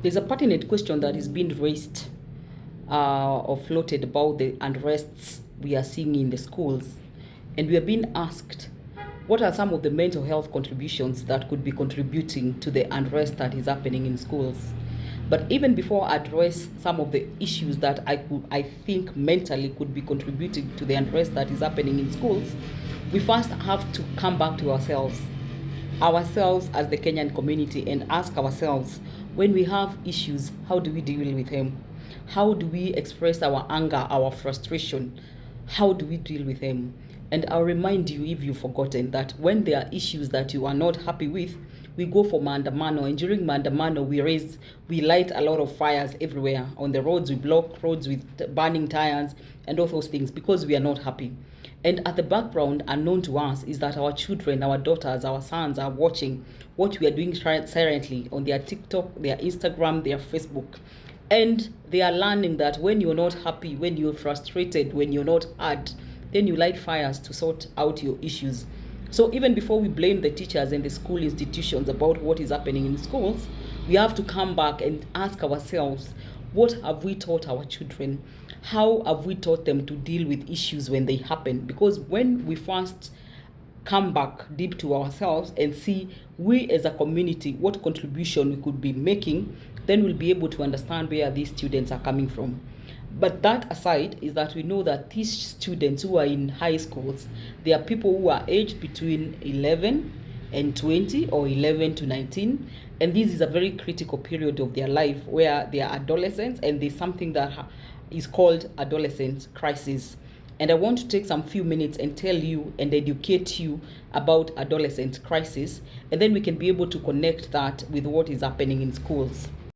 There's a pertinent question that is being raised or floated about the unrests we are seeing in the schools. And we are being asked, what are some of the mental health contributions that could be contributing to the unrest that is happening in schools? But even before I address some of the issues that I think mentally could be contributing to the unrest that is happening in schools, we first have to come back to ourselves as the Kenyan community, and ask ourselves, when we have issues, how do we deal with them? How do we express our anger, our frustration? How do we deal with them? And I'll remind you, if you've forgotten, that when there are issues that you are not happy with, we go for maandamano, and during maandamano we light a lot of fires everywhere on the roads. We block roads with burning tires and all those things because we are not happy. And at the background, unknown to us, is that our children, our daughters, our sons are watching what we are doing silently on their TikTok, their Instagram, their Facebook. And they are learning that when you're not happy, when you're frustrated, when you're not heard, then you light fires to sort out your issues. So even before we blame the teachers and the school institutions about what is happening in schools, we have to come back and ask ourselves, what have we taught our children? How have we taught them to deal with issues when they happen? Because when we first come back deep to ourselves and see, we as a community, what contribution we could be making, then we'll be able to understand where these students are coming from. But that aside, is that we know that these students who are in high schools, they are people who are aged between 11 and 20 or 11 to 19. And this is a very critical period of their life where they are adolescents, and there's something that is called adolescent crisis. And I want to take some few minutes and tell you and educate you about adolescent crisis, and then we can be able to connect that with what is happening in schools.